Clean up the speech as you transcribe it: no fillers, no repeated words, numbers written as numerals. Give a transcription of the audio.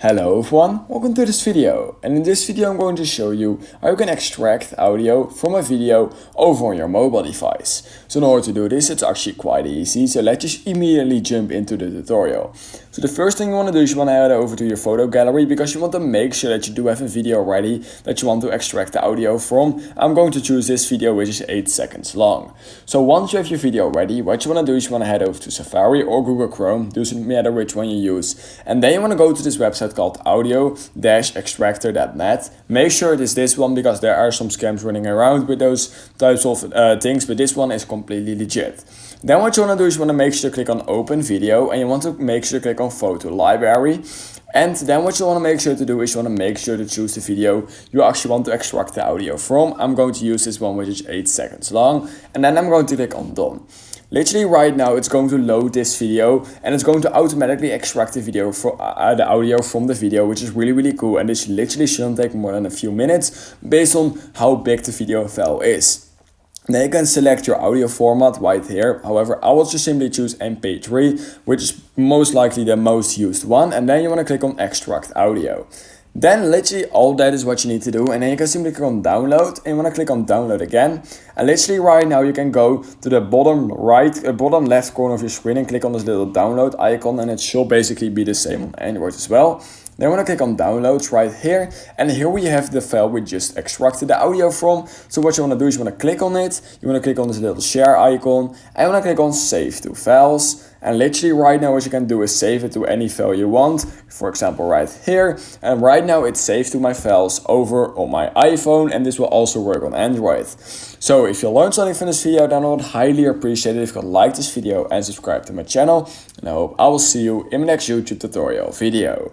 Hello everyone, welcome to this video, and in this video I'm going to show you how you can extract audio from a video over on your mobile device. So in order to do this, it's actually quite easy, so let's just immediately jump into the tutorial. So the first thing you want to do is you want to head over to your photo gallery because you want to make sure that you do have a video ready that you want to extract the audio from. I'm going to choose this video which is 8 seconds long. So once you have your video ready, what you want to do is you want to head over to Safari or Google Chrome, doesn't matter which one you use, and then you want to go to this website called audio-extractor.net. Make sure it is this one because there are some scams running around with those types of things, but this one is completely legit. Then what you want to do is you want to make sure to click on open video, and you want to make sure to click on photo library. And then what you want to make sure to do is you want to make sure to choose the video you actually want to extract the audio from. I'm going to use this one which is 8 seconds long, and then I'm going to click on done. Literally right now it's going to load this video and it's going to automatically extract the video for the audio from the video, which is really cool, and this literally shouldn't take more than a few minutes based on how big the video file is. Then you can select your audio format right here. However, I will just simply choose MP3, which is most likely the most used one, and then you want to click on extract audio. Then literally all that is what you need to do, and then you can simply click on download, and you want to click on download again. And literally right now you can go to the bottom left corner of your screen and click on this little download icon, and it should basically be the same on Android as well. Then I want to click on downloads right here, and here we have the file we just extracted the audio from. So what you want to do is you want to click on it, you want to click on this little share icon, and you want to click on save to files. And literally right now what you can do is save it to any file you want, for example right here. And right now it's saved to my files over on my iPhone, and this will also work on Android. So if you learned something from this video, then I would highly appreciate it if you could like this video and subscribe to my channel. And I hope I will see you in my next YouTube tutorial video.